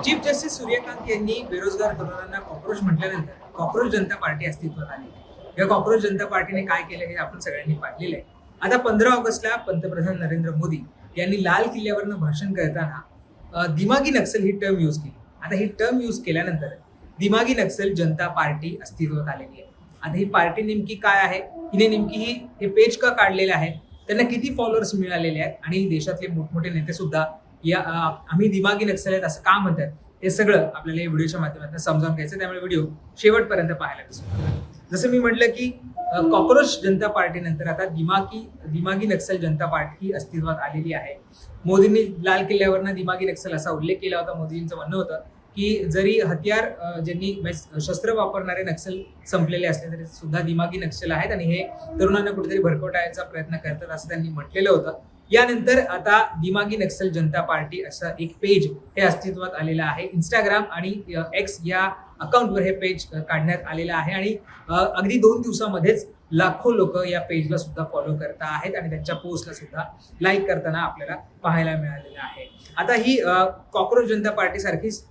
Chief justice Suryakant यांनी बेरोजगार तरुणांना कॉक्रोच म्हटल्यानंतर कॉक्रोच जनता पार्टी अस्तित्वात आली। या कॉक्रोच जनता पार्टीने काय केलं हे आपण सगळ्यांनी पाहिलेलं आहे। आता 15 ऑगस्टला पंतप्रधान नरेंद्र मोदी यांनी लाल किल्ल्यावरनं भाषण करताना दिमागी नक्सल ही टर्म यूज केली। आता ही टर्म यूज केल्यानंतर दिमागी नक्सल जनता पार्टी अस्तित्वात आलेली आहे। आता ही पार्टी नेमकी काय आहे, हिने नेमकी हे पेज का काढलेलं आहे, त्यांना किती फॉलोअर्स मिळालेले आहेत आणि देशातले मोठमोठे नेते सुद्धा या आम्ही दिमागी नक्सल आहेत असं का म्हणतात, हे सगळं आपल्याला या व्हिडिओच्या माध्यमातून समजावून घ्यायचं। त्यामुळे व्हिडिओ शेवटपर्यंत पाहायला विसरू। जसं मी म्हटलं की कॉक्रोच जनता पार्टी नंतर आता दिमागी नक्सल जनता पार्टी ही अस्तित्वात आलेली आहे। मोदींनी लाल किल्ल्यावरनं दिमागी नक्सल असा उल्लेख केला होता। मोदींचं म्हणणं होतं की जरी हत्यार ज्यांनी शस्त्र वापरणारे नक्सल संपलेले असले तरी सुद्धा दिमागी नक्सल आहेत आणि हे तरुणांना कुठेतरी भरकवटायचा प्रयत्न करतात असं त्यांनी म्हटलेलं होतं। यानंतर आता दिमागी नक्सल जनता पार्टी असं एक पेज हे अस्तित्वात आलेलं आहे। इंस्टाग्राम आणि एक्स या अकाउंटवर हे पेज काढण्यात आलेलं आहे आणि अगदी 2 दिवसामध्येच लाखो लोक या पेजला सुद्धा फॉलो करता आहेत आणि त्यांच्या पोस्टला सुद्धा लाईक करताना आपल्याला पाहायला मिळालेलं आहे। आता ही कॉक्रोच जनता पार्टी सारखीच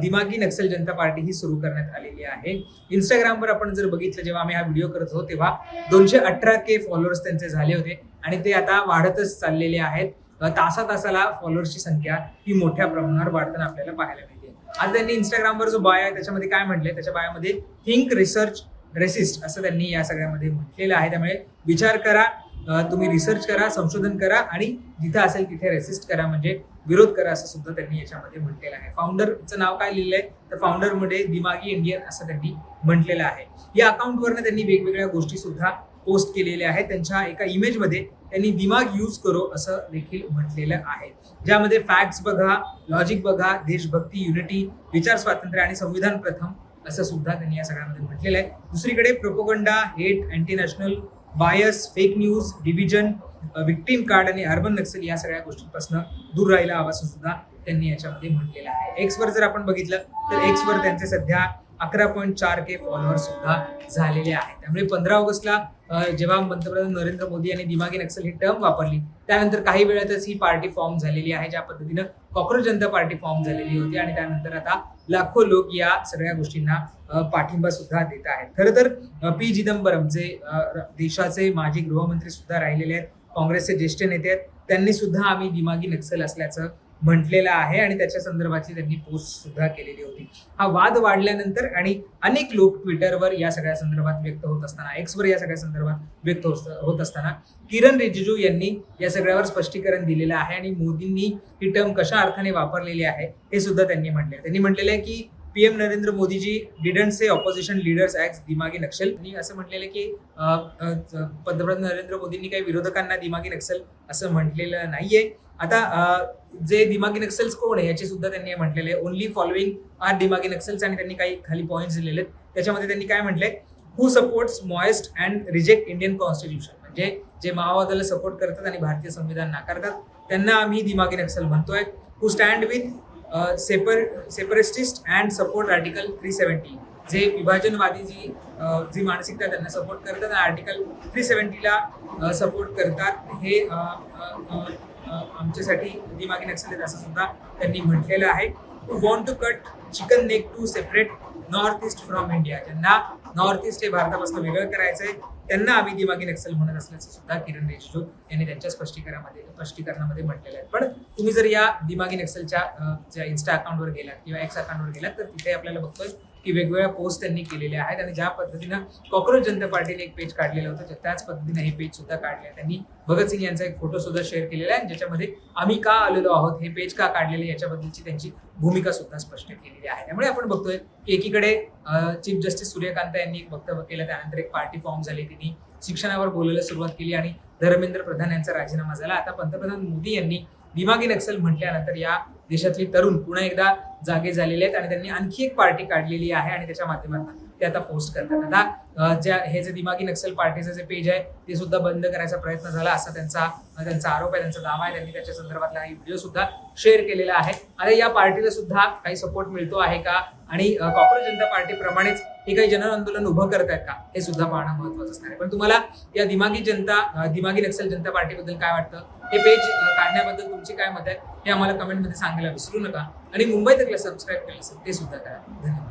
दिमागी नक्सल जनता पार्टी ही सुरू करण्यात आलेली आहे। इंस्टाग्रामवर आपण जर बघितलं, जेव्हा आम्ही हा व्हिडिओ करत होतो तेव्हा 218K फॉलोअर्स त्यांचे झाले होते आणि ते आता वाढतच चाललेले आहेत। तासाला फॉलोअर्सची संख्या ही मोठ्या प्रमाणावर वाढताना आपल्याला पाहायला मिळते। आज त्यांनी इंस्टाग्रामवर जो बायो आहे त्याच्यामध्ये काय म्हटलंय, त्याच्या बायोमध्ये थिंक रिसर्च रेसिस्ट असं त्यांनी या सगळ्यामध्ये म्हटलेलं आहे। त्यामुळे विचार करा, तुम्ही रिसर्च करा, संशोधन करा आणि जिथं असेल तिथे रेसिस्ट करा, म्हणजे विरोध करा असं सुद्धा त्यांनी याच्यामध्ये म्हटलेलं आहे। फाउंडरचं नाव काय लिहिलंय तर फाउंडरमध्ये दिमागी इंडियन असं त्यांनी म्हटलेलं आहे। या अकाउंटवरनं त्यांनी वेगवेगळ्या गोष्टी सुद्धा पोस्ट केलेल्या आहेत। त्यांच्या एका इमेजमध्ये त्यांनी दिमाग यूज करो असं देखील म्हटलेलं आहे, ज्यामध्ये फॅक्ट्स बघा, लॉजिक बघा, देशभक्ती, युनिटी, विचार स्वातंत्र्य आणि संविधान प्रथम असं सुद्धा त्यांनी या सगळ्यामध्ये म्हटलेलं आहे। दुसरीकडे propaganda, hate, anti national bias, fake news, division, victim card आणि अर्बन नक्सल या सगळ्या गोष्टींपासून दूर राहायला हवं असं सुद्धा त्यांनी याच्यामध्ये म्हटलेलं आहे। एक्सवर जर आपण बघितलं तर एक्सवर त्यांचे सध्या 11.4K फॉलोअर्स सुद्धा झालेले आहेत। त्यामुळे 15 ऑगस्टला जेव्हा पंतप्रधान नरेंद्र मोदी यांनी दिमागी नक्सल ही टर्म वापरली त्यानंतर काही वेळातच ही पार्टी फॉर्म झालेली आहे। ज्या पद्धतीनं कॉक्रोच जनता पार्टी फॉर्म झालेली होती आणि त्यानंतर आता लाखो लोक या सगळ्या गोष्टींना पाठिंबा सुद्धा देत आहेत। खरं तर पी चिदंबरम जे देशाचे माजी गृहमंत्री सुद्धा राहिलेले आहेत, काँग्रेसचे ज्येष्ठ नेते आहेत, त्यांनी सुद्धा आम्ही दिमागी नक्सल असल्याचं म्हटलेलं आहे आणि त्याच्या संदर्भातली त्यांनी पोस्ट सुद्धा केलेली होती। हा वाद वाढल्यानंतर आणि अनेक लोक ट्विटरवर या सगळ्या संदर्भात व्यक्त होत असताना, एक्सवर या सगळ्या संदर्भात व्यक्त होत असताना किरण रिजिजू यांनी या सगळ्यावर स्पष्टीकरण दिलेलं आहे आणि मोदींनी ही टर्म कशा अर्थाने वापरलेली आहे हे सुद्धा त्यांनी म्हटले। त्यांनी म्हटलेलं आहे की PM Narendra Modiji didn't say opposition leaders as दिमागी नक्सल। त्यांनी असं म्हटलेलं की पंतप्रधान नरेंद्र मोदींनी काही विरोधकांना दिमागी नक्सल असं म्हटलेलं नाहीये। आता जे दिमागी नक्सल्स कोण आहे याची सुद्धा त्यांनी म्हटलेले आहे, ओनली फॉलोइंग आर दिमागी नक्सल्स, आणि त्यांनी काही खाली पॉईंट्स दिलेले आहेत। त्याच्यामध्ये त्यांनी काय म्हटलंय, who supports Maoist and reject Indian constitution, म्हणजे जे माओवादाला सपोर्ट करतात आणि भारतीय संविधान नाकारतात त्यांना आम्ही दिमागी नक्सल म्हणतोय। Who stand with separatist and support article 370, जे विभाजनवादी जी मानसिकता त्यांना सपोर्ट करतात आणि आर्टिकल 370ला सपोर्ट करतात, हे आमच्यासाठी दिमागी नक्सल आहेत असं सुद्धा त्यांनी म्हटलेलं आहे। To want to cut chicken neck to separate North East from India, ज्यांना नॉर्थ ईस्ट हे भारतापासून वेगळं करायचंय त्यांना आम्ही दिमागी नक्सल म्हणत असल्याचं सुद्धा किरण रिजिजू यांनी त्यांच्या स्पष्टीकरणामध्ये म्हटलेलं आहे। पण तुम्ही जर या दिमागी नक्सलच्या इन्स्टा अकाउंटवर गेलात किंवा एक्स अकाउंटवर गेलात तर तिथे आपल्याला बघतोय की वेगवेगळ्या पोस्ट त्यांनी केलेल्या आहेत आणि ज्या पद्धतीनं कॉक्रोच जनता पार्टीने एक पेज काढलेलं होतं त्याच पद्धतीने हे पेज सुद्धा काढले आहे। त्यांनी भगतसिंग यांचा एक फोटो सुद्धा शेअर केलेला आहे ज्याच्यामध्ये आम्ही का आलेलो आहोत, हे पेज का काढलेले याच्याबद्दलची त्यांची भूमिका सुद्धा स्पष्ट केलेली आहे। त्यामुळे आपण बघतोय की एकीकडे चीफ जस्टिस सूर्यकांत यांनी एक वक्तव्य केलं, त्यानंतर एक पार्टी फॉर्म झाली, त्यांनी शिक्षणावर बोलायला सुरुवात केली आणि धर्मेंद्र प्रधान यांचा राजीनामा झाला। आता पंतप्रधान मोदी यांनी दिमागी नक्सल म्हटल्यानंतर या देशातली तरुण पुन्हा एकदा जागे झालेले आहेत आणि त्यांनी आणखी एक पार्टी काढलेली आहे आणि त्याच्या माध्यमातून ते आता पोस्ट करतात। आता हे जे दिमागी नक्सल पार्टीचं जे पेज आहे ते सुद्धा बंद करायचा प्रयत्न झाला असा त्यांचा आरोप आहे, त्यांचा दावा आहे। त्यांनी त्याच्या संदर्भातला हा व्हिडिओ सुद्धा शेअर केलेला आहे। आता या पार्टीला सुद्धा काही सपोर्ट मिळतो आहे का, आणि कॉक्रोच जनता पार्टीप्रमाणेच हे काही जन आंदोलन उभं करतायत का हे सुद्धा पाहणं महत्वाचं असणार आहे. पण तुम्हाला या दिमागी नक्सल जनता पार्टीबद्दल काय वाटतं, हे पेज काढण्याबद्दल तुमची काय मत आहे हे आम्हाला कमेंटमध्ये सांगायला विसरू नका. आणि मुंबई तकला सबस्क्राईब केलं असेल ते सुद्धा करा. धन्यवाद.